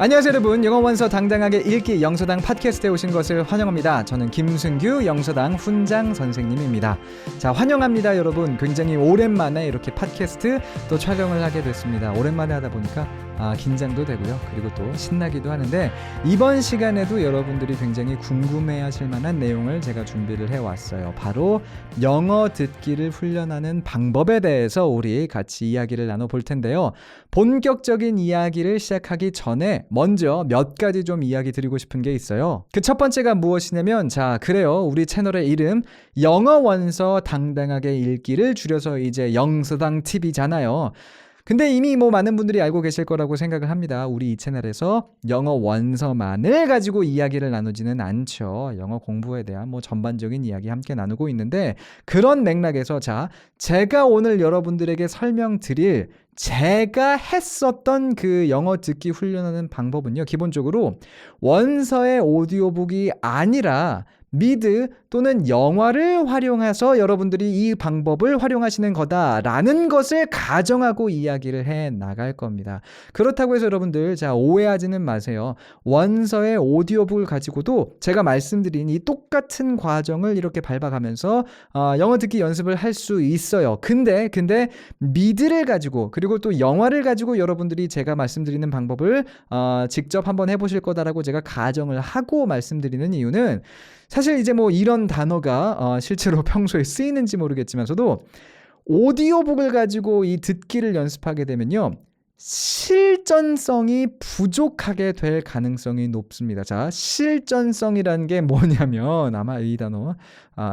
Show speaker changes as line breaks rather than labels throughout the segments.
안녕하세요 여러분. 영어원서 당당하게 읽기 영서당 팟캐스트에 오신 것을 환영합니다. 저는 김승규 영서당 훈장 선생님입니다. 자, 환영합니다 여러분. 굉장히 오랜만에 이렇게 팟캐스트 또 촬영을 하게 됐습니다. 오랜만에 하다 보니까 긴장도 되고요. 그리고 또 신나기도 하는데, 이번 시간에도 여러분들이 굉장히 궁금해하실 만한 내용을 제가 준비를 해왔어요. 바로 영어 듣기를 훈련하는 방법에 대해서 우리 같이 이야기를 나눠볼 텐데요. 본격적인 이야기를 시작하기 전에 먼저 몇 가지 좀 이야기 드리고 싶은 게 있어요. 그 첫 번째가 무엇이냐면, 자, 그래요. 우리 채널의 이름 영어 원서 당당하게 읽기를 줄여서 이제 영서당 TV잖아요. 근데 이미 많은 분들이 알고 계실 거라고 생각을 합니다. 우리 이 채널에서 영어 원서만을 가지고 이야기를 나누지는 않죠. 영어 공부에 대한 전반적인 이야기 함께 나누고 있는데, 그런 맥락에서 자, 제가 오늘 여러분들에게 설명드릴 제가 했었던 그 영어 듣기 훈련하는 방법은요, 기본적으로 원서의 오디오북이 아니라 미드 또는 영화를 활용해서 여러분들이 이 방법을 활용하시는 거다라는 것을 가정하고 이야기를 해 나갈 겁니다. 그렇다고 해서 여러분들, 자, 오해하지는 마세요. 원서의 오디오북을 가지고도 제가 말씀드린 이 똑같은 과정을 이렇게 밟아가면서 영어 듣기 연습을 할 수 있어요. 근데 미드를 가지고, 그리고 또 영화를 가지고 여러분들이 제가 말씀드리는 방법을 직접 한번 해보실 거다라고 제가 가정을 하고 말씀드리는 이유는, 사실 이제 이런 단어가 실제로 평소에 쓰이는지 모르겠지만서도, 오디오북을 가지고 이 듣기를 연습하게 되면요, 실전성이 부족하게 될 가능성이 높습니다. 자, 실전성이라는 게 뭐냐면, 아마 이 단어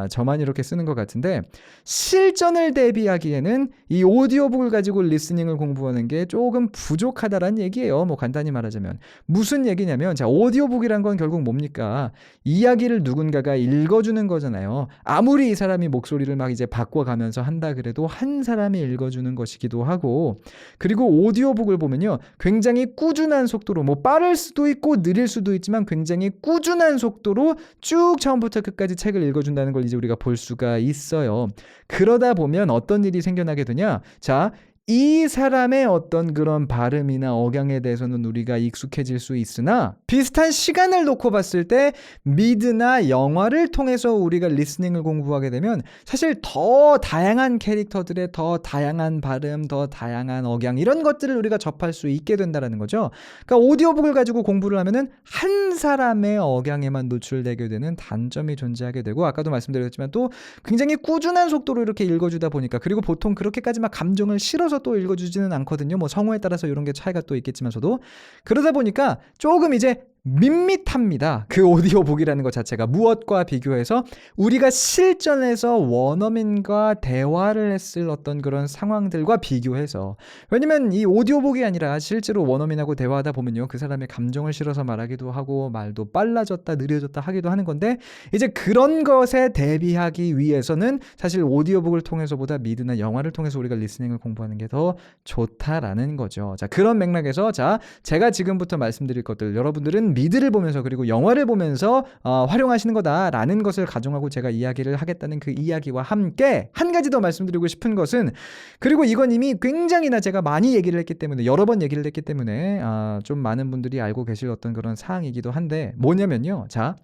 저만 이렇게 쓰는 것 같은데, 실전을 대비하기에는 이 오디오북을 가지고 리스닝을 공부하는 게 조금 부족하다라는 얘기예요. 간단히 말하자면 무슨 얘기냐면, 자, 오디오북이란 건 결국 뭡니까? 이야기를 누군가가 읽어주는 거잖아요. 아무리 이 사람이 목소리를 막 이제 바꿔가면서 한다 그래도 한 사람이 읽어주는 것이기도 하고, 그리고 오디오북을 보면요, 굉장히 꾸준한 속도로, 빠를 수도 있고 느릴 수도 있지만 굉장히 꾸준한 속도로 쭉 처음부터 끝까지 책을 읽어준다는 걸 이제 우리가 볼 수가 있어요. 그러다 보면 어떤 일이 생겨나게 되냐? 자, 이 사람의 어떤 그런 발음이나 억양에 대해서는 우리가 익숙해질 수 있으나, 비슷한 시간을 놓고 봤을 때 미드나 영화를 통해서 우리가 리스닝을 공부하게 되면 사실 더 다양한 캐릭터들의 더 다양한 발음, 더 다양한 억양, 이런 것들을 우리가 접할 수 있게 된다는 거죠. 그러니까 오디오북을 가지고 공부를 하면은 한 사람의 억양에만 노출되게 되는 단점이 존재하게 되고, 아까도 말씀드렸지만 또 굉장히 꾸준한 속도로 이렇게 읽어주다 보니까, 그리고 보통 그렇게까지 막 감정을 실어서 또 읽어주지는 않거든요. 성우에 따라서 이런 게 차이가 또 있겠지만서도, 그러다 보니까 조금 이제 밋밋합니다. 그 오디오북이라는 것 자체가 무엇과 비교해서 우리가 실전에서 원어민과 대화를 했을 어떤 그런 상황들과 비교해서. 왜냐면 이 오디오북이 아니라 실제로 원어민하고 대화하다 보면요, 그 사람의 감정을 실어서 말하기도 하고 말도 빨라졌다 느려졌다 하기도 하는 건데, 이제 그런 것에 대비하기 위해서는 사실 오디오북을 통해서보다 미드나 영화를 통해서 우리가 리스닝을 공부하는 게 더 좋다라는 거죠. 자, 그런 맥락에서, 자, 제가 지금부터 말씀드릴 것들 여러분들은 미드를 보면서 그리고 영화를 보면서 활용하시는 거다라는 것을 가정하고 제가 이야기를 하겠다는 그 이야기와 함께, 한 가지 더 말씀드리고 싶은 것은, 그리고 이건 이미 굉장히나 제가 많이 얘기를 했기 때문에, 여러 번 얘기를 했기 때문에 좀 많은 분들이 알고 계실 어떤 그런 사항이기도 한데, 뭐냐면요, 자,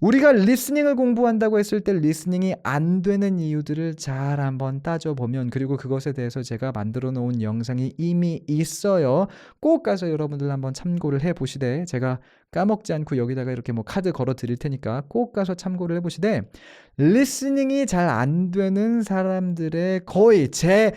우리가 리스닝을 공부한다고 했을 때 리스닝이 안 되는 이유들을 잘 한번 따져보면, 그리고 그것에 대해서 제가 만들어 놓은 영상이 이미 있어요. 꼭 가서 여러분들 한번 참고를 해보시되, 제가 까먹지 않고 여기다가 이렇게 카드 걸어 드릴 테니까 꼭 가서 참고를 해보시되, 리스닝이 잘 안 되는 사람들의 거의 제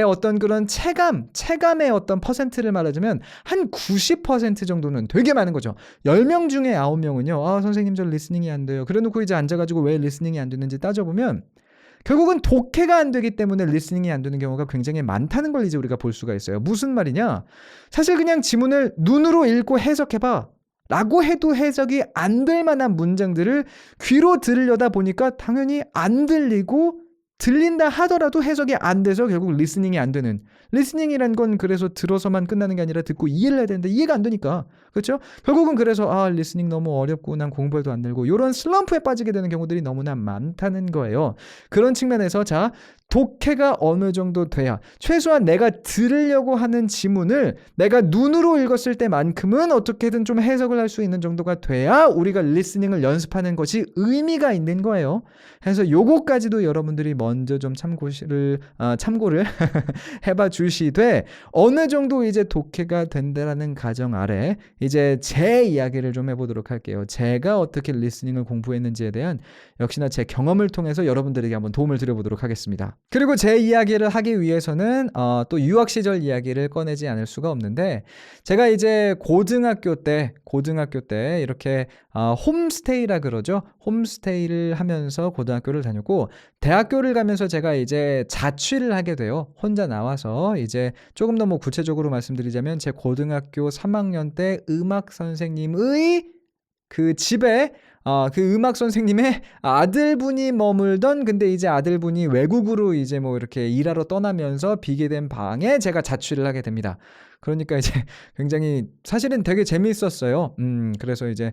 어떤 그런 체감의 어떤 퍼센트를 말하자면 한 90% 정도는 되게 많은 거죠. 10명 중에 9명은요, 선생님 저 리스닝이 안 돼요. 그래 놓고 이제 앉아가지고 왜 리스닝이 안 되는지 따져보면 결국은 독해가 안 되기 때문에 리스닝이 안 되는 경우가 굉장히 많다는 걸 이제 우리가 볼 수가 있어요. 무슨 말이냐? 사실 그냥 지문을 눈으로 읽고 해석해봐 라고 해도 해석이 안 될 만한 문장들을 귀로 들으려다 보니까 당연히 안 들리고, 들린다 하더라도 해석이 안 돼서 결국 리스닝이 안 되는. 리스닝이란 건 그래서 들어서만 끝나는 게 아니라 듣고 이해를 해야 되는데 이해가 안 되니까, 그렇죠? 결국은 그래서 리스닝 너무 어렵고 난 공부해도 안 되고, 이런 슬럼프에 빠지게 되는 경우들이 너무나 많다는 거예요. 그런 측면에서, 자, 독해가 어느 정도 돼야, 최소한 내가 들으려고 하는 지문을 내가 눈으로 읽었을 때만큼은 어떻게든 좀 해석을 할 수 있는 정도가 돼야 우리가 리스닝을 연습하는 것이 의미가 있는 거예요. 그래서 요거까지도 여러분들이 먼저 좀 참고를 해봐 주시되, 어느 정도 이제 독해가 된다라는 가정 아래 이제 제 이야기를 좀 해보도록 할게요. 제가 어떻게 리스닝을 공부했는지에 대한 역시나 제 경험을 통해서 여러분들에게 한번 도움을 드려보도록 하겠습니다. 그리고 제 이야기를 하기 위해서는 또 유학 시절 이야기를 꺼내지 않을 수가 없는데, 제가 이제 고등학교 때 이렇게 홈스테이라 그러죠. 홈스테이를 하면서 고등학교를 다녔고, 대학교를 가면서 제가 이제 자취를 하게 돼요. 혼자 나와서. 이제 조금 더 뭐 구체적으로 말씀드리자면, 제 고등학교 3학년 때 음악 선생님의 그 집에 그 음악 선생님의 아들분이 머물던, 근데 이제 아들분이 외국으로 이제 뭐 이렇게 일하러 떠나면서 비게 된 방에 제가 자취를 하게 됩니다. 그러니까 이제 굉장히 사실은 되게 재미있었어요. 그래서 이제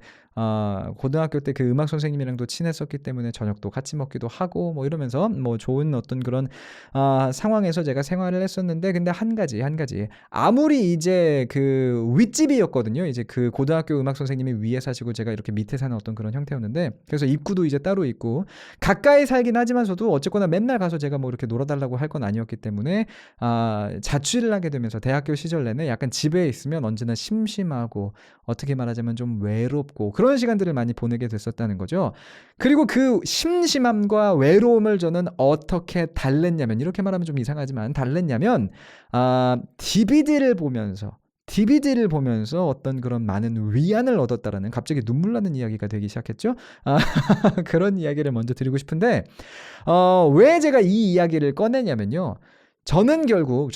고등학교 때 그 음악 선생님이랑도 친했었기 때문에 저녁도 같이 먹기도 하고 뭐 이러면서 뭐 좋은 어떤 그런 상황에서 제가 생활을 했었는데, 근데 한 가지 아무리 이제 그 윗집이었거든요. 이제 그 고등학교 음악 선생님이 위에 사시고 제가 이렇게 밑에 사는 어떤 그런 형태였는데, 그래서 입구도 이제 따로 있고 가까이 살긴 하지만서도 어쨌거나 맨날 가서 제가 뭐 이렇게 놀아달라고 할 건 아니었기 때문에 자취를 하게 되면서 대학교 시절 내내 약간 집에 있으면 언제나 심심하고 어떻게 말하자면 좀 외롭고 그런 시간들을 많이 보내게 됐었다는 거죠. 그리고 그 심심함과 외로움을 저는 어떻게 달랬냐면, 이렇게 말하면 좀 이상하지만 달랬냐면 DVD를 보면서 어떤 그런 많은 위안을 얻었다라는, 갑자기 눈물 나는 이야기가 되기 시작했죠. 그런 이야기를 먼저 드리고 싶은데, 왜 제가 이 이야기를 꺼내냐면요. 저는 결국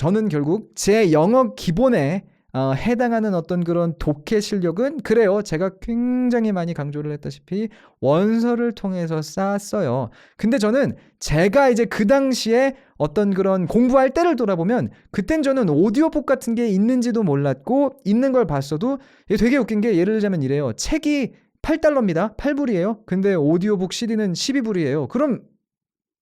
제 영어 기본에 해당하는 어떤 그런 독해 실력은, 그래요, 제가 굉장히 많이 강조를 했다시피 원서를 통해서 쌓았어요. 근데 저는 제가 이제 그 당시에 어떤 그런 공부할 때를 돌아보면, 그땐 저는 오디오북 같은 게 있는지도 몰랐고, 있는 걸 봤어도 되게 웃긴 게, 예를 들자면 이래요. 책이 $8입니다. 8불이에요. 근데 오디오북 CD는 12불이에요. 그럼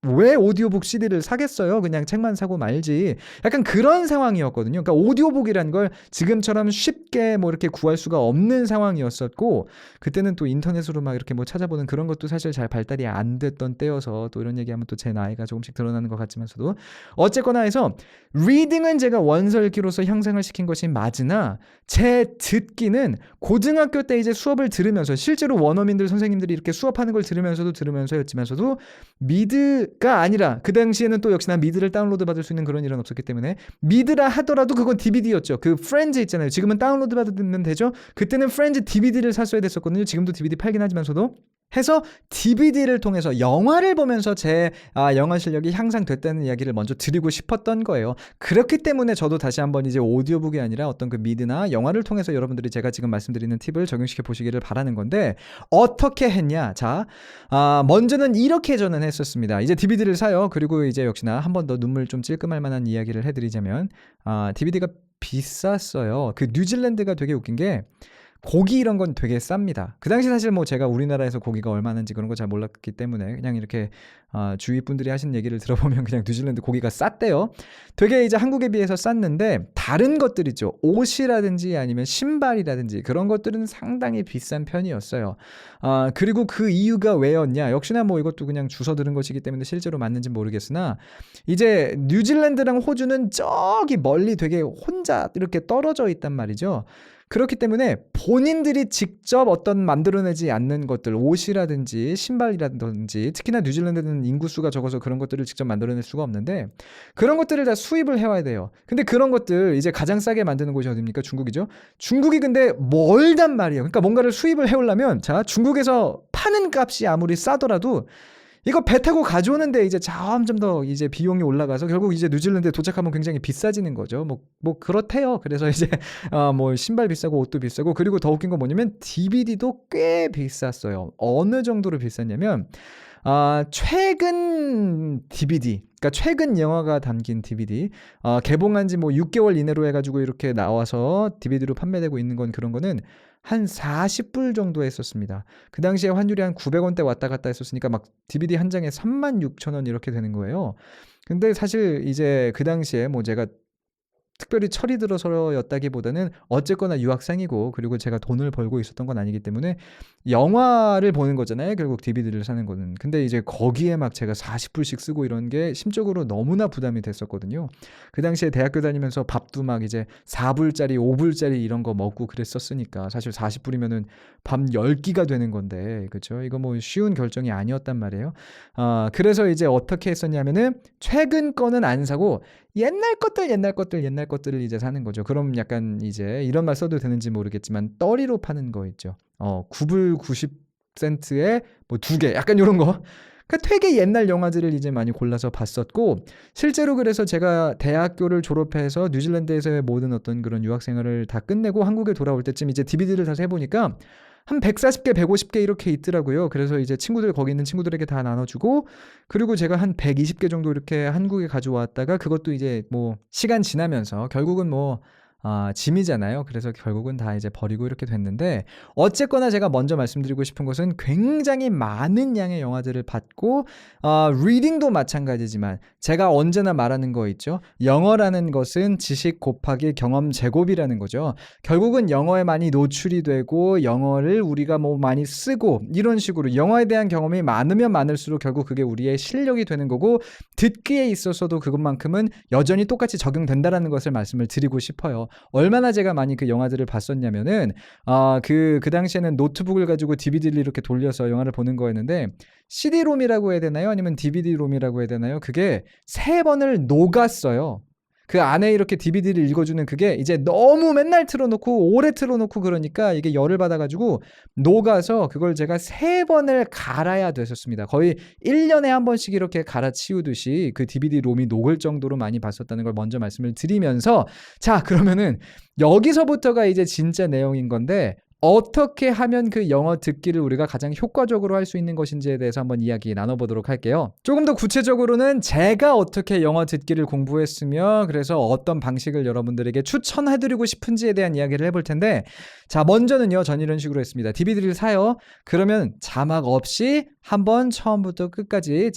왜 오디오북 CD를 사겠어요? 그냥 책만 사고 말지. 약간 그런 상황이었거든요. 그러니까 오디오북이라는 걸 지금처럼 쉽게 뭐 이렇게 구할 수가 없는 상황이었었고, 그때는 또 인터넷으로 막 이렇게 뭐 찾아보는 그런 것도 사실 잘 발달이 안 됐던 때여서, 또 이런 얘기하면 또 제 나이가 조금씩 드러나는 것 같지만서도, 어쨌거나 해서 리딩은 제가 원서 읽기로서 형상을 시킨 것이 맞으나, 제 듣기는 고등학교 때 이제 수업을 들으면서, 실제로 원어민들 선생님들이 이렇게 수업하는 걸 들으면서였지만서도 미드가 아니라, 그 당시에는 또 역시나 미드를 다운로드 받을 수 있는 그런 일은 없었기 때문에, 미드라 하더라도 그건 DVD였죠. 그 프렌즈 있잖아요. 지금은 다운로드 받으면 되죠. 그때는 프렌즈 DVD를 샀어야 됐었거든요. 지금도 DVD 팔긴 하지만서도. 해서 DVD를 통해서 영화를 보면서 제 영어 실력이 향상됐다는 이야기를 먼저 드리고 싶었던 거예요. 그렇기 때문에 저도 다시 한번 이제 오디오북이 아니라 어떤 그 미드나 영화를 통해서 여러분들이 제가 지금 말씀드리는 팁을 적용시켜 보시기를 바라는 건데, 어떻게 했냐? 자, 먼저는 이렇게 저는 했었습니다. 이제 DVD를 사요. 그리고 이제 역시나 한 번 더 눈물 좀 찔끔할 만한 이야기를 해드리자면, DVD가 비쌌어요. 그 뉴질랜드가 되게 웃긴 게, 고기 이런 건 되게 쌉니다. 그 당시 사실 뭐 제가 우리나라에서 고기가 얼마는지 그런 거 잘 몰랐기 때문에, 그냥 이렇게 주위 분들이 하신 얘기를 들어보면 그냥 뉴질랜드 고기가 쌌대요. 되게 이제 한국에 비해서 쌌는데, 다른 것들 있죠. 옷이라든지 아니면 신발이라든지 그런 것들은 상당히 비싼 편이었어요. 그리고 그 이유가 왜였냐? 역시나 뭐 이것도 그냥 주워 들은 것이기 때문에 실제로 맞는지 모르겠으나, 이제 뉴질랜드랑 호주는 저기 멀리 되게 혼자 이렇게 떨어져 있단 말이죠. 그렇기 때문에 본인들이 직접 어떤 만들어내지 않는 것들, 옷이라든지 신발이라든지, 특히나 뉴질랜드는 인구수가 적어서 그런 것들을 직접 만들어낼 수가 없는데, 그런 것들을 다 수입을 해와야 돼요. 근데 그런 것들 이제 가장 싸게 만드는 곳이 어디입니까? 중국이죠. 중국이 근데 멀단 말이에요. 그러니까 뭔가를 수입을 해오려면, 자, 중국에서 파는 값이 아무리 싸더라도 이거 배 타고 가져오는데 이제 점점 더 이제 비용이 올라가서 결국 이제 뉴질랜드에 도착하면 굉장히 비싸지는 거죠. 뭐 그렇대요. 그래서 이제 뭐 신발 비싸고 옷도 비싸고, 그리고 더 웃긴 건 뭐냐면 DVD도 꽤 비쌌어요. 어느 정도로 비쌌냐면 최근 DVD, 그러니까 최근 영화가 담긴 DVD, 개봉한 지 뭐 6개월 이내로 해가지고 이렇게 나와서 DVD로 판매되고 있는 건 그런 거는 한 40불 정도 했었습니다. 그 당시에 환율이 한 900원대 왔다 갔다 했었으니까 막 DVD 한 장에 36,000원 이렇게 되는 거예요. 근데 사실 이제 그 당시에 뭐 제가 특별히 철이 들어서였다기보다는 어쨌거나 유학생이고 그리고 제가 돈을 벌고 있었던 건 아니기 때문에 영화를 보는 거잖아요. 결국 DVD를 사는 거는. 근데 이제 거기에 막 제가 40불씩 쓰고 이런 게 심적으로 너무나 부담이 됐었거든요. 그 당시에 대학교 다니면서 밥도 막 이제 4불짜리, 5불짜리 이런 거 먹고 그랬었으니까 사실 40불이면은 밥 10끼가 되는 건데, 그렇죠? 이거 뭐 쉬운 결정이 아니었단 말이에요. 그래서 이제 어떻게 했었냐면은 최근 거는 안 사고 옛날 것들을 이제 사는 거죠. 그럼 약간 이제 이런 말 써도 되는지 모르겠지만 떠리로 파는 거 있죠. 9불 90센트에 뭐 2개 약간 이런 거. 그러니까 되게 옛날 영화들을 이제 많이 골라서 봤었고, 실제로 그래서 제가 대학교를 졸업해서 뉴질랜드에서의 모든 어떤 그런 유학 생활을 다 끝내고 한국에 돌아올 때쯤 이제 DVD를 다시 해보니까 한 140개, 150개 이렇게 있더라고요. 그래서 이제 친구들, 거기 있는 친구들에게 다 나눠주고, 그리고 제가 한 120개 정도 이렇게 한국에 가져왔다가 그것도 이제 뭐 시간 지나면서 결국은 뭐 짐이잖아요. 그래서 결국은 다 이제 버리고 이렇게 됐는데, 어쨌거나 제가 먼저 말씀드리고 싶은 것은 굉장히 많은 양의 영화들을 봤고, 리딩도 마찬가지지만 제가 언제나 말하는 거 있죠. 영어라는 것은 지식 곱하기 경험 제곱이라는 거죠. 결국은 영어에 많이 노출이 되고 영어를 우리가 뭐 많이 쓰고 이런 식으로 영어에 대한 경험이 많으면 많을수록 결국 그게 우리의 실력이 되는 거고, 듣기에 있어서도 그것만큼은 여전히 똑같이 적용된다라는 것을 말씀을 드리고 싶어요. 얼마나 제가 많이 그 영화들을 봤었냐면은 그 당시에는 노트북을 가지고 DVD를 이렇게 돌려서 영화를 보는 거였는데, CD롬이라고 해야 되나요? 아니면 DVD롬이라고 해야 되나요? 그게 3번을 녹았어요. 그 안에 이렇게 DVD를 읽어주는 그게 이제 너무 맨날 틀어놓고 오래 틀어놓고 그러니까 이게 열을 받아가지고 녹아서 그걸 제가 3번을 갈아야 됐었습니다. 거의 1년에 한 번씩 이렇게 갈아치우듯이 그 DVD-롬이 녹을 정도로 많이 봤었다는 걸 먼저 말씀을 드리면서, 자, 그러면은 여기서부터가 이제 진짜 내용인 건데, 어떻게 하면 그 영어 듣기를 우리가 가장 효과적으로 할 수 있는 것인지에 대해서 한번 이야기 나눠보도록 할게요. 조금 더 구체적으로는 제가 어떻게 영어 듣기를 공부했으며 그래서 어떤 방식을 여러분들에게 추천해드리고 싶은지에 대한 이야기를 해볼 텐데, 자, 먼저는요, 전 이런 식으로 했습니다. DVD를 사요. 그러면 자막 없이 한번 처음부터 끝까지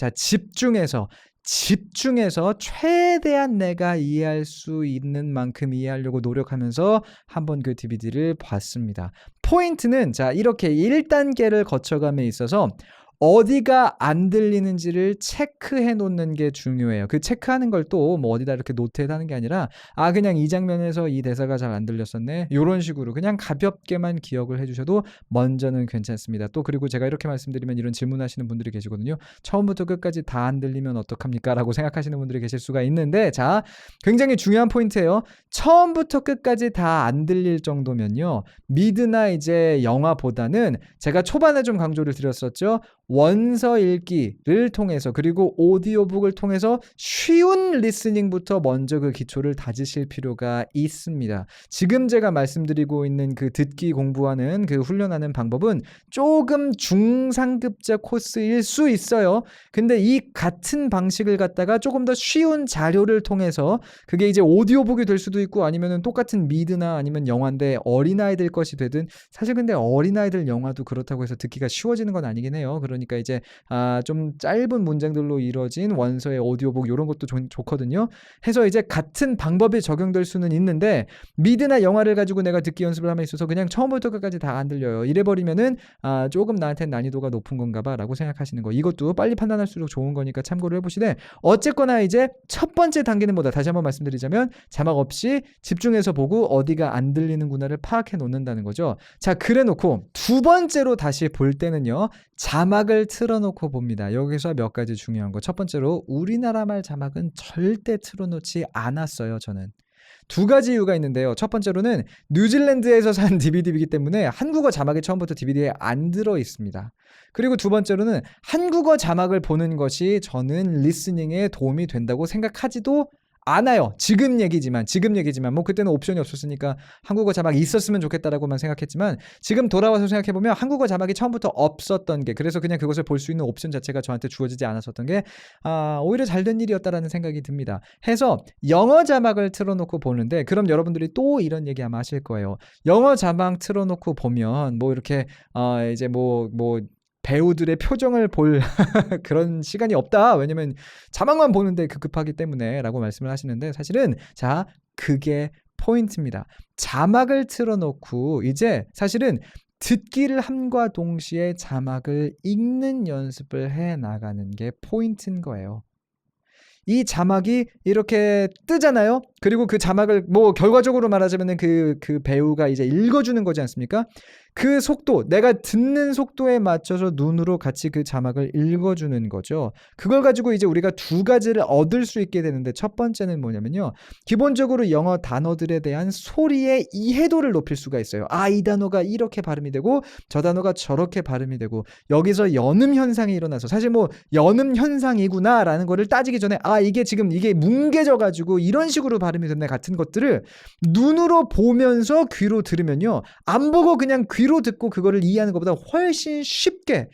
집중해서 최대한 내가 이해할 수 있는 만큼 이해하려고 노력하면서 한번 그 DVD를 봤습니다. 포인트는 자, 이렇게 1단계를 거쳐감에 있어서 어디가 안 들리는지를 체크해 놓는 게 중요해요. 그 체크하는 걸 또 뭐 어디다 이렇게 노트에 하는 게 아니라, 그냥 이 장면에서 이 대사가 잘 안 들렸었네, 이런 식으로 그냥 가볍게만 기억을 해주셔도 먼저는 괜찮습니다. 또 그리고 제가 이렇게 말씀드리면 이런 질문하시는 분들이 계시거든요. 처음부터 끝까지 다 안 들리면 어떡합니까? 라고 생각하시는 분들이 계실 수가 있는데, 자, 굉장히 중요한 포인트예요. 처음부터 끝까지 다 안 들릴 정도면요, 미드나 이제 영화보다는 제가 초반에 좀 강조를 드렸었죠. 원서 읽기를 통해서 그리고 오디오북을 통해서 쉬운 리스닝부터 먼저 그 기초를 다지실 필요가 있습니다. 지금 제가 말씀드리고 있는 그 듣기 공부하는 그 훈련하는 방법은 조금 중상급자 코스일 수 있어요. 근데 이 같은 방식을 갖다가 조금 더 쉬운 자료를 통해서, 그게 이제 오디오북이 될 수도 있고 아니면은 똑같은 미드나 아니면 영화인데 어린아이들 것이 되든, 사실 근데 어린아이들 영화도 그렇다고 해서 듣기가 쉬워지는 건 아니긴 해요. 그러니까 이제 좀 짧은 문장들로 이루어진 원서의 오디오북 이런 것도 좋거든요. 해서 이제 같은 방법이 적용될 수는 있는데, 미드나 영화를 가지고 내가 듣기 연습을 함에 있어서 그냥 처음부터 끝까지 다 안 들려요, 이래버리면은 조금 나한테 난이도가 높은 건가 봐 라고 생각하시는 거, 이것도 빨리 판단할수록 좋은 거니까 참고를 해보시되, 어쨌거나 이제 첫 번째 단계는 뭐다, 다시 한번 말씀드리자면 자막 없이 집중해서 보고 어디가 안 들리는구나를 파악해 놓는다는 거죠. 자, 그래 놓고 두 번째로 다시 볼 때는요, 자막을 틀어놓고 봅니다. 여기서 몇 가지 중요한 거. 첫 번째로 우리나라 말 자막은 절대 틀어놓지 않았어요, 저는. 두 가지 이유가 있는데요. 첫 번째로는 뉴질랜드에서 산 DVD이기 때문에 한국어 자막이 처음부터 DVD에 안 들어 있습니다. 그리고 두 번째로는 한국어 자막을 보는 것이 저는 리스닝에 도움이 된다고 생각하지도 않아요. 지금 얘기지만 뭐 그때는 옵션이 없었으니까 한국어 자막이 있었으면 좋겠다라고만 생각했지만 지금 돌아와서 생각해보면 한국어 자막이 처음부터 없었던 게, 그래서 그냥 그것을 볼 수 있는 옵션 자체가 저한테 주어지지 않았었던 게 오히려 잘된 일이었다라는 생각이 듭니다. 해서 영어 자막을 틀어놓고 보는데, 그럼 여러분들이 또 이런 얘기 아마 하실 거예요. 영어 자막 틀어놓고 보면 뭐 이렇게 이제 뭐 배우들의 표정을 볼 그런 시간이 없다. 왜냐면 자막만 보는데 급하기 때문에 라고 말씀을 하시는데, 사실은 자, 그게 포인트입니다. 자막을 틀어놓고 이제 사실은 듣기를 함과 동시에 자막을 읽는 연습을 해 나가는 게 포인트인 거예요. 이 자막이 이렇게 뜨잖아요. 그리고 그 자막을 뭐 결과적으로 말하자면은 그 배우가 이제 읽어주는 거지 않습니까? 그 속도, 내가 듣는 속도에 맞춰서 눈으로 같이 그 자막을 읽어주는 거죠. 그걸 가지고 이제 우리가 두 가지를 얻을 수 있게 되는데, 첫 번째는 뭐냐면요, 기본적으로 영어 단어들에 대한 소리의 이해도를 높일 수가 있어요. 이 단어가 이렇게 발음이 되고 저 단어가 저렇게 발음이 되고, 여기서 연음 현상이 일어나서, 사실 뭐 연음 현상이구나 라는 거를 따지기 전에 이게 지금 이게 뭉개져 가지고 이런 식으로 발음이 됐네 같은 것들을 눈으로 보면서 귀로 들으면요, 안 보고 그냥 귀로 듣고 그거를 이해하는 것보다 훨씬 쉽게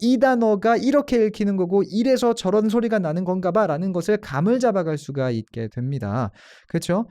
이 단어가 이렇게 읽히는 거고 이래서 저런 소리가 나는 건가 봐 라는 것을 감을 잡아갈 수가 있게 됩니다. 그렇죠?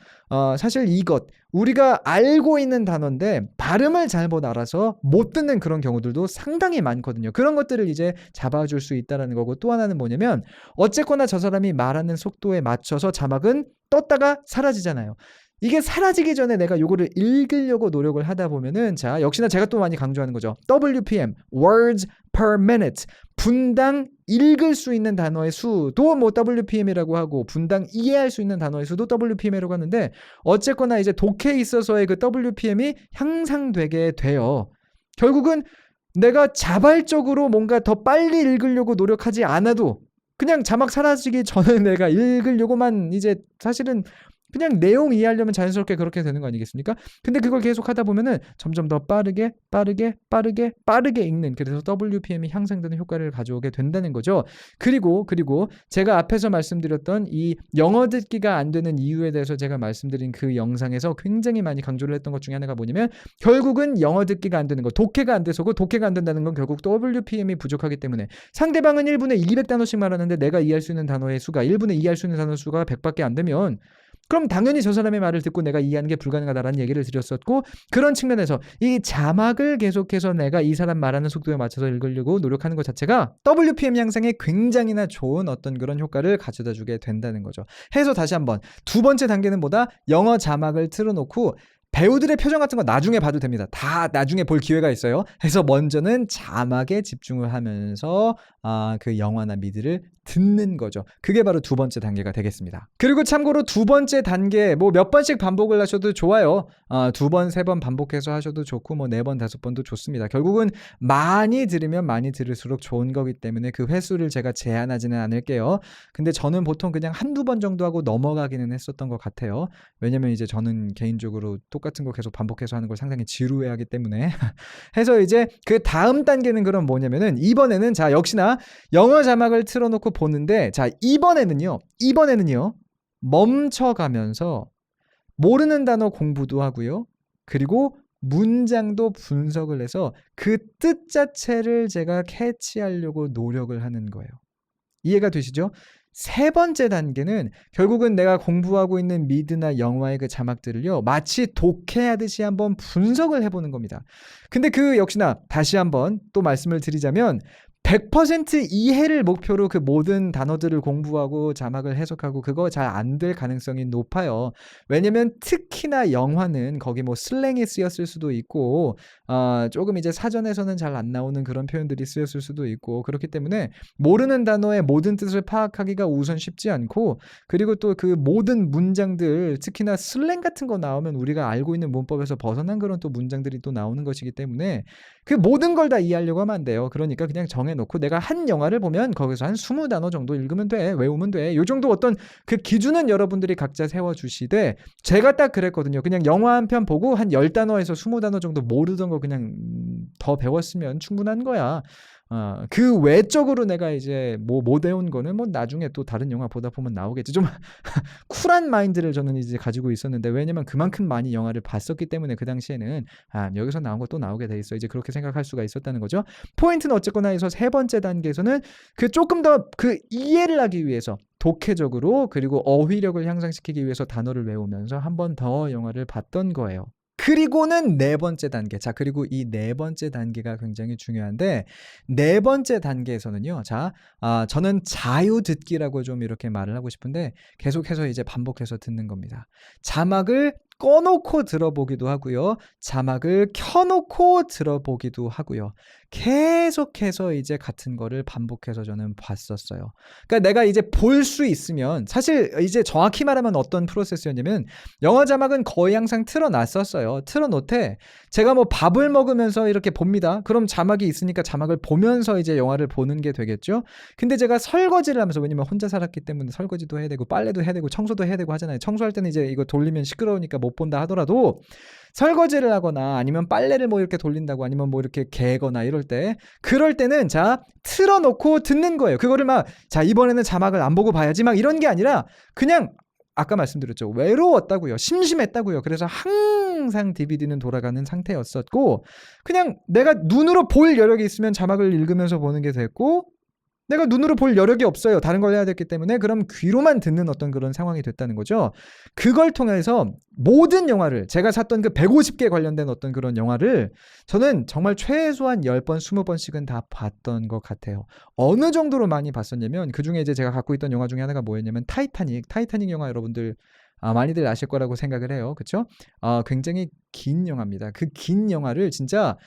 사실 이것 우리가 알고 있는 단어인데 발음을 잘못 알아서 못 듣는 그런 경우들도 상당히 많거든요. 그런 것들을 이제 잡아줄 수 있다는 거고, 또 하나는 뭐냐면 어쨌거나 저 사람이 말하는 속도에 맞춰서 자막은 떴다가 사라지잖아요. 이게 사라지기 전에 내가 요거를 읽으려고 노력을 하다 보면은, 자, 역시나 제가 또 많이 강조하는 거죠. WPM, Words per Minute. 분당 읽을 수 있는 단어의 수도 뭐 WPM이라고 하고, 분당 이해할 수 있는 단어의 수도 WPM이라고 하는데, 어쨌거나 이제 독해에 있어서의 그 WPM이 향상되게 돼요. 결국은 내가 자발적으로 뭔가 더 빨리 읽으려고 노력하지 않아도 그냥 자막 사라지기 전에 내가 읽으려고만 이제 사실은 그냥 내용 이해하려면 자연스럽게 그렇게 되는 거 아니겠습니까? 근데 그걸 계속 하다 보면은 점점 더 빠르게 읽는, 그래서 WPM이 향상되는 효과를 가져오게 된다는 거죠. 그리고 제가 앞에서 말씀드렸던 이 영어 듣기가 안 되는 이유에 대해서 제가 말씀드린 그 영상에서 굉장히 많이 강조를 했던 것 중에 하나가 뭐냐면, 결국은 영어 듣기가 안 되는 거, 독해가 안 돼서고, 독해가 안 된다는 건 결국 WPM이 부족하기 때문에, 상대방은 1분에 200단어씩 말하는데 내가 이해할 수 있는 단어의 수가 1분에 이해할 수 있는 단어 수가 100밖에 안 되면, 그럼 당연히 저 사람의 말을 듣고 내가 이해하는 게 불가능하다라는 얘기를 드렸었고, 그런 측면에서 이 자막을 계속해서 내가 이 사람 말하는 속도에 맞춰서 읽으려고 노력하는 것 자체가 WPM 향상에 굉장히나 좋은 어떤 그런 효과를 가져다 주게 된다는 거죠. 해서 다시 한번, 두 번째 단계는 뭐다? 영어 자막을 틀어놓고 배우들의 표정 같은 거 나중에 봐도 됩니다. 다 나중에 볼 기회가 있어요. 해서 먼저는 자막에 집중을 하면서 그 영화나 미드를 듣는 거죠. 그게 바로 두 번째 단계가 되겠습니다. 그리고 참고로 두 번째 단계 뭐 몇 번씩 반복을 하셔도 좋아요. 두 번, 세 번 반복해서 하셔도 좋고 뭐 네 번, 다섯 번도 좋습니다. 결국은 많이 들으면 많이 들을수록 좋은 거기 때문에 그 횟수를 제가 제한하지는 않을게요. 근데 저는 보통 그냥 한두 번 정도 하고 넘어가기는 했었던 것 같아요. 왜냐면 이제 저는 개인적으로 똑같은 거 계속 반복해서 하는 걸 상당히 지루해하기 때문에. 해서 이제 그 다음 단계는 그럼 뭐냐면은, 이번에는 자, 역시나 영어 자막을 틀어놓고 보는데, 자, 이번에는요 멈춰가면서 모르는 단어 공부도 하고요, 그리고 문장도 분석을 해서 그 뜻 자체를 제가 캐치하려고 노력을 하는 거예요. 이해가 되시죠? 세 번째 단계는 결국은 내가 공부하고 있는 미드나 영화의 그 자막들을요, 마치 독해하듯이 한번 분석을 해보는 겁니다. 근데 그 역시나 다시 한번 또 말씀을 드리자면, 100% 이해를 목표로 그 모든 단어들을 공부하고 자막을 해석하고 그거 잘 안 될 가능성이 높아요. 왜냐면 특히나 영화는 거기 뭐 슬랭이 쓰였을 수도 있고, 조금 이제 사전에서는 잘 안 나오는 그런 표현들이 쓰였을 수도 있고, 그렇기 때문에 모르는 단어의 모든 뜻을 파악하기가 우선 쉽지 않고, 그리고 또 그 모든 문장들, 특히나 슬랭 같은 거 나오면 우리가 알고 있는 문법에서 벗어난 그런 또 문장들이 또 나오는 것이기 때문에 그 모든 걸 다 이해하려고 하면 안 돼요. 그러니까 그냥 정해놓고 내가 한 영화를 보면 거기서 한 20단어 정도 읽으면 돼. 외우면 돼. 요 정도 어떤 그 기준은 여러분들이 각자 세워주시되, 제가 딱 그랬거든요. 그냥 영화 한 편 보고 한 10단어에서 20단어 정도 모르던 거 그냥 더 배웠으면 충분한 거야. 그 외적으로 내가 이제 뭐 못 외운 거는 뭐 나중에 또 다른 영화 보다 보면 나오겠지. 좀 쿨한 마인드를 저는 이제 가지고 있었는데, 왜냐면 그만큼 많이 영화를 봤었기 때문에 그 당시에는 여기서 나온 거 또 나오게 돼 있어. 이제 그렇게 생각할 수가 있었다는 거죠. 포인트는 어쨌거나 해서 세 번째 단계에서는 그 조금 더 그 이해를 하기 위해서 독해적으로, 그리고 어휘력을 향상시키기 위해서 단어를 외우면서 한 번 더 영화를 봤던 거예요. 그리고는 네 번째 단계. 자, 그리고 이 네 번째 단계가 굉장히 중요한데, 네 번째 단계에서는요. 자, 저는 자유 듣기라고 좀 이렇게 말을 하고 싶은데, 계속해서 이제 반복해서 듣는 겁니다. 자막을 꺼놓고 들어보기도 하고요. 자막을 켜놓고 들어보기도 하고요. 계속해서 이제 같은 거를 반복해서 저는 봤었어요. 그러니까 내가 이제 볼 수 있으면, 사실 이제 정확히 말하면 어떤 프로세스였냐면, 영어 자막은 거의 항상 틀어놨었어요. 틀어놓되 제가 뭐 밥을 먹으면서 이렇게 봅니다. 그럼 자막이 있으니까 자막을 보면서 이제 영화를 보는 게 되겠죠. 근데 제가 설거지를 하면서, 왜냐면 혼자 살았기 때문에 설거지도 해야 되고 빨래도 해야 되고 청소도 해야 되고 하잖아요. 청소할 때는 이제 이거 돌리면 시끄러우니까 못 본다 하더라도, 설거지를 하거나 아니면 빨래를 뭐 이렇게 돌린다고, 아니면 뭐 이렇게 개거나 그럴 때는 자, 틀어놓고 듣는 거예요. 그거를 막, 자, 이번에는 자막을 안 보고 봐야지 막 이런 게 아니라, 그냥 아까 말씀드렸죠. 외로웠다고요. 심심했다고요. 그래서 항상 DVD는 돌아가는 상태였었고, 그냥 내가 눈으로 볼 여력이 있으면 자막을 읽으면서 보는 게 됐고, 내가 눈으로 볼 여력이 없어요. 다른 걸 해야 됐기 때문에, 그럼 귀로만 듣는 어떤 그런 상황이 됐다는 거죠. 그걸 통해서 모든 영화를, 제가 샀던 그 150개 관련된 어떤 그런 영화를 저는 정말 최소한 10번, 20번씩은 다 봤던 것 같아요. 어느 정도로 많이 봤었냐면, 그 중에 이제 제가 갖고 있던 영화 중에 하나가 뭐였냐면 타이타닉 영화, 여러분들 많이들 아실 거라고 생각을 해요. 그렇죠? 굉장히 긴 영화입니다. 그 긴 영화를 진짜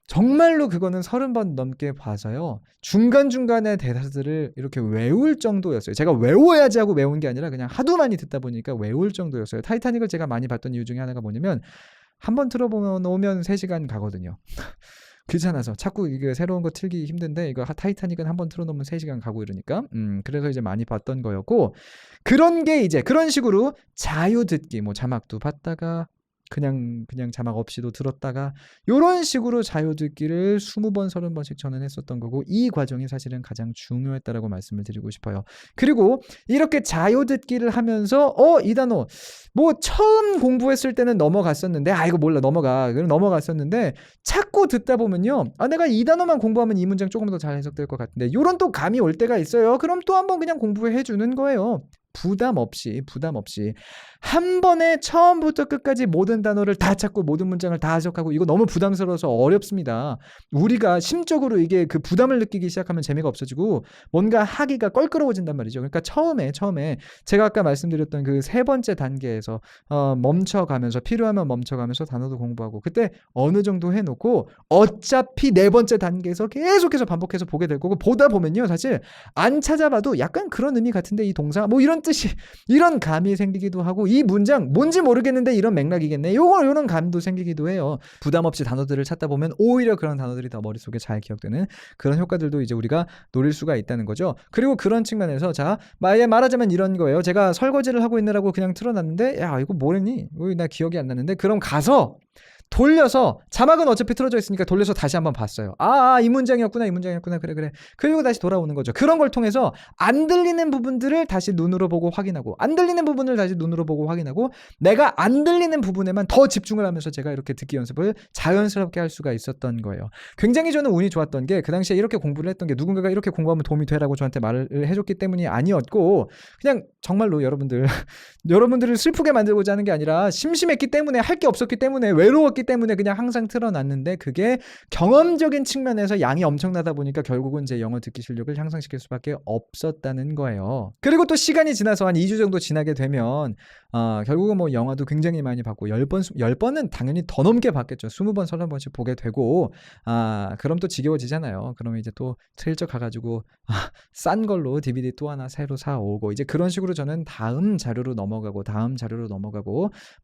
정말로 그거는 30번 넘게 봐서요. 중간중간에 대사들을 이렇게 외울 정도였어요. 제가 외워야지 하고 외운 게 아니라 그냥 하도 많이 듣다 보니까 외울 정도였어요. 타이타닉을 제가 많이 봤던 이유 중에 하나가 뭐냐면, 한번 틀어보면 3시간 가거든요. 귀찮아서 자꾸 이게 새로운 거 틀기 힘든데, 이거 타이타닉은 한번 틀어놓으면 3시간 가고 이러니까, 그래서 이제 많이 봤던 거였고, 그런 게 이제 그런 식으로 자유 듣기, 뭐 자막도 봤다가 그냥 자막 없이도 들었다가, 요런 식으로 자유 듣기를 20번, 30번씩 저는 했었던 거고, 이 과정이 사실은 가장 중요했다라고 말씀을 드리고 싶어요. 그리고 이렇게 자유 듣기를 하면서 이 단어 뭐 처음 공부했을 때는 넘어갔었는데, 이거 몰라, 넘어갔었는데, 자꾸 듣다 보면요, 내가 이 단어만 공부하면 이 문장 조금 더 잘 해석될 것 같은데, 요런 또 감이 올 때가 있어요. 그럼 또 한번 그냥 공부해 주는 거예요. 부담 없이 한 번에 처음부터 끝까지 모든 단어를 다 찾고 모든 문장을 다 해석하고, 이거 너무 부담스러워서 어렵습니다. 우리가 심적으로 이게 그 부담을 느끼기 시작하면 재미가 없어지고 뭔가 하기가 껄끄러워진단 말이죠. 그러니까 처음에 제가 아까 말씀드렸던 그 세 번째 단계에서 멈춰가면서, 필요하면 멈춰가면서 단어도 공부하고, 그때 어느 정도 해놓고 어차피 네 번째 단계에서 계속해서 반복해서 보게 될 거고, 보다 보면요, 사실 안 찾아봐도 약간 그런 의미 같은데 이 동사 뭐 이런 뜻이, 이런 감이 생기기도 하고, 이 문장 뭔지 모르겠는데 이런 맥락이겠네, 이런 감도 생기기도 해요. 부담 없이 단어들을 찾다 보면 오히려 그런 단어들이 더 머릿속에 잘 기억되는 그런 효과들도 이제 우리가 노릴 수가 있다는 거죠. 그리고 그런 측면에서, 자, 말하자면 이런 거예요. 제가 설거지를 하고 있느라고 그냥 틀어놨는데, 야, 이거 뭐랬니? 나 기억이 안 나는데, 그럼 가서 돌려서, 자막은 어차피 틀어져 있으니까 돌려서 다시 한번 봤어요. 이 문장이었구나. 그래. 그리고 다시 돌아오는 거죠. 그런 걸 통해서 안 들리는 부분들을 다시 눈으로 보고 확인하고, 안 들리는 부분을 다시 눈으로 보고 확인하고, 내가 안 들리는 부분에만 더 집중을 하면서 제가 이렇게 듣기 연습을 자연스럽게 할 수가 있었던 거예요. 굉장히 저는 운이 좋았던 게, 그 당시에 이렇게 공부를 했던 게 누군가가 이렇게 공부하면 도움이 되라고 저한테 말을 해줬기 때문이 아니었고, 그냥 정말로 여러분들을 슬프게 만들고자 하는 게 아니라, 심심했기 때문에, 할 게 없었기 때문에, 외로웠기 때문에 그냥 항상 틀어놨는데, 그게 경험적인 측면에서 양이 엄청나다 보니까 결국은 제 영어 듣기 실력을 향상시킬 수밖에 없었다는 거예요. 그리고 또 시간이 지나서 한 2주 정도 지나게 되면 결국은 뭐 영화도 굉장히 많이 봤고, 10번은 당연히 더 넘게 봤겠죠. 20번, 30번씩 보게 되고, 그럼 또 지겨워지잖아요. 그러면 이제 또 슬쩍 가가지고 싼 걸로 DVD 또 하나 새로 사오고, 이제 그런 식으로 저는 다음 자료로 넘어가고,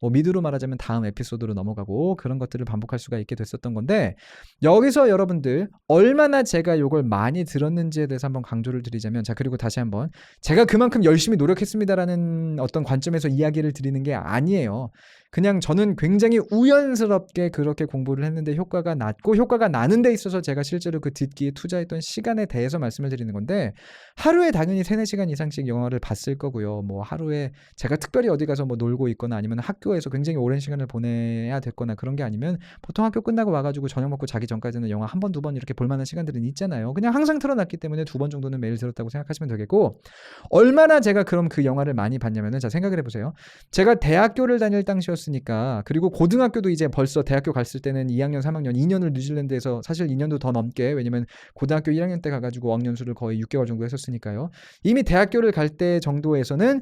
뭐 미드로 말하자면 다음 에피소드로 넘어가고, 그런 것들을 반복할 수가 있게 됐었던 건데, 여기서 여러분들 얼마나 제가 이걸 많이 들었는지에 대해서 한번 강조를 드리자면, 자, 그리고 다시 한번, 제가 그만큼 열심히 노력했습니다라는 어떤 관점에서 이야기를 드리는 게 아니에요. 그냥 저는 굉장히 우연스럽게 그렇게 공부를 했는데 효과가 났고 효과가 나는 데 있어서 제가 실제로 그 듣기에 투자했던 시간에 대해서 말씀을 드리는 건데 하루에 당연히 3-4시간 이상씩 영화를 봤을 거고요. 뭐 하루에 제가 특별히 어디 가서 뭐 놀고 있거나 아니면 학교에서 굉장히 오랜 시간을 보내야 됐거나 그런 게 아니면 보통 학교 끝나고 와가지고 저녁 먹고 자기 전까지는 영화 1번, 2번 이렇게 볼 만한 시간들은 있잖아요. 그냥 항상 틀어놨기 때문에 2번 정도는 매일 들었다고 생각하시면 되겠고 얼마나 제가 그럼 그 영화를 많이 봤냐면은 자 생각을 해보세요. 제가 대학교를 다닐 당시였으니까 그리고 고등학교도 이제 벌써 대학교 갔을 때는 2학년, 3학년, 2년을 뉴질랜드에서 사실 2년도 더 넘게 왜냐면 고등학교 1학년 때 가가지고 어학연수를 거의 6개월 정도 했었으니까요. 이미 대학교를 갈 때 정도에서는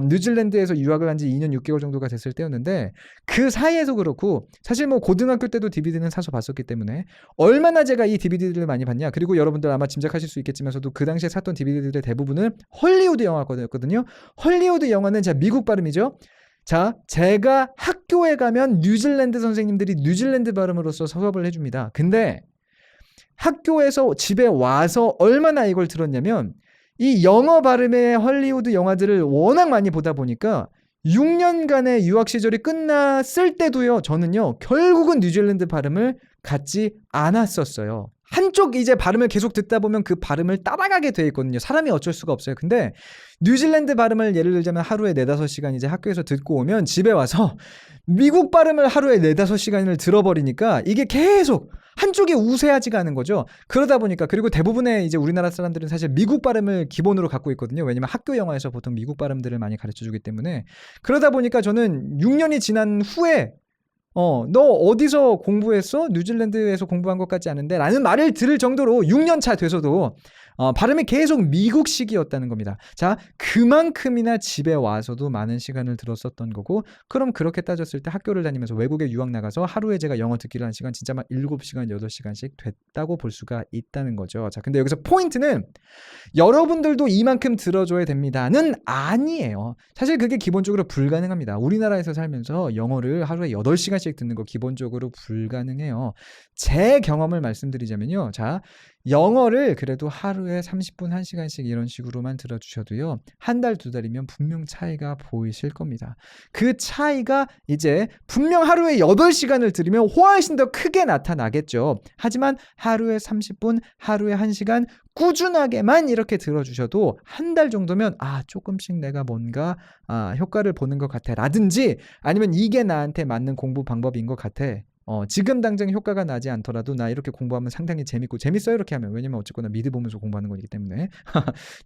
뉴질랜드에서 유학을 한 지 2년 6개월 정도가 됐을 때였는데 그 사이에도 그렇고 사실 뭐 고등학교 때도 DVD는 사서 봤었기 때문에 얼마나 제가 이 DVD들을 많이 봤냐. 그리고 여러분들 아마 짐작하실 수 있겠지만서도 그 당시에 샀던 DVD들의 대부분은 헐리우드 영화거든요. 헐리우드 영화는 자 미국 발음이죠. 자, 제가 학교에 가면 뉴질랜드 선생님들이 뉴질랜드 발음으로서 수업을 해줍니다. 근데 학교에서 집에 와서 얼마나 이걸 들었냐면 이 영어 발음의 헐리우드 영화들을 워낙 많이 보다 보니까 6년간의 유학 시절이 끝났을 때도요. 저는요. 결국은 뉴질랜드 발음을 갖지 않았었어요. 한쪽 이제 발음을 계속 듣다 보면 그 발음을 따라가게 돼 있거든요. 사람이 어쩔 수가 없어요. 근데 뉴질랜드 발음을 예를 들자면 하루에 4-5시간 이제 학교에서 듣고 오면 집에 와서 미국 발음을 하루에 4-5시간을 들어버리니까 이게 계속 한쪽이 우세하지가 않은 거죠. 그러다 보니까 그리고 대부분의 이제 우리나라 사람들은 사실 미국 발음을 기본으로 갖고 있거든요. 왜냐면 학교 영화에서 보통 미국 발음들을 많이 가르쳐주기 때문에 그러다 보니까 저는 6년이 지난 후에 너 어디서 공부했어? 뉴질랜드에서 공부한 것 같지 않은데 라는 말을 들을 정도로 6년 차 돼서도 발음이 계속 미국식이었다는 겁니다. 자, 그만큼이나 집에 와서도 많은 시간을 들었었던 거고 그럼 그렇게 따졌을 때 학교를 다니면서 외국에 유학 나가서 하루에 제가 영어 듣기를 한 시간 진짜 막 7시간, 8시간씩 됐다고 볼 수가 있다는 거죠. 자, 근데 여기서 포인트는 여러분들도 이만큼 들어줘야 됩니다는 아니에요. 사실 그게 기본적으로 불가능합니다. 우리나라에서 살면서 영어를 하루에 8시간씩 듣는 거 기본적으로 불가능해요. 제 경험을 말씀드리자면요. 자, 영어를 그래도 하루에 30분, 1시간씩 이런 식으로만 들어주셔도요. 한 달, 2달이면 분명 차이가 보이실 겁니다. 그 차이가 이제 분명 하루에 8시간을 들으면 훨씬 더 크게 나타나겠죠. 하지만 하루에 30분, 하루에 1시간 꾸준하게만 이렇게 들어주셔도 한 달 정도면 조금씩 내가 뭔가 효과를 보는 것 같아 라든지 아니면 이게 나한테 맞는 공부 방법인 것 같아. 지금 당장 효과가 나지 않더라도 나 이렇게 공부하면 상당히 재밌고 재밌어요 이렇게 하면 왜냐면 어쨌거나 미드 보면서 공부하는 거기 때문에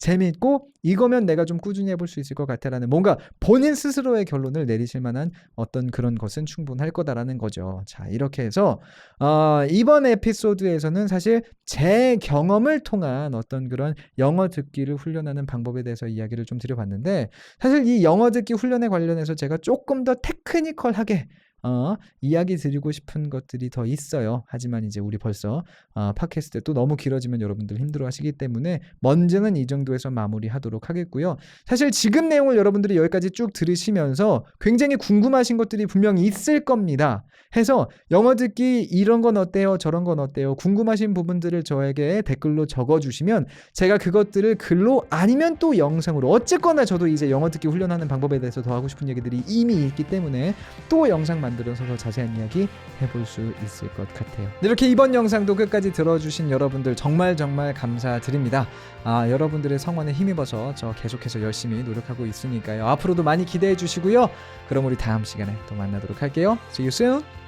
재밌고 이거면 내가 좀 꾸준히 해볼 수 있을 것 같아라는 뭔가 본인 스스로의 결론을 내리실 만한 어떤 그런 것은 충분할 거다라는 거죠. 자 이렇게 해서 이번 에피소드에서는 사실 제 경험을 통한 어떤 그런 영어 듣기를 훈련하는 방법에 대해서 이야기를 좀 드려봤는데 사실 이 영어 듣기 훈련에 관련해서 제가 조금 더 테크니컬하게 이야기 드리고 싶은 것들이 더 있어요. 하지만 이제 우리 벌써 팟캐스트 또 너무 길어지면 여러분들 힘들어 하시기 때문에 먼저는 이 정도에서 마무리하도록 하겠고요. 사실 지금 내용을 여러분들이 여기까지 쭉 들으시면서 굉장히 궁금하신 것들이 분명히 있을 겁니다. 해서 영어 듣기 이런 건 어때요? 저런 건 어때요? 궁금하신 부분들을 저에게 댓글로 적어주시면 제가 그것들을 글로 아니면 또 영상으로 어쨌거나 저도 이제 영어 듣기 훈련하는 방법에 대해서 더 하고 싶은 얘기들이 이미 있기 때문에 또 영상 만들어서 더 자세한 이야기 해볼 수 있을 것 같아요. 이렇게 이번 영상도 끝까지 들어주신 여러분들 정말 감사드립니다. 여러분들의 성원에 힘입어서 저 계속해서 열심히 노력하고 있으니까요. 앞으로도 많이 기대해 주시고요. 그럼 우리 다음 시간에 또 만나도록 할게요. See you soon.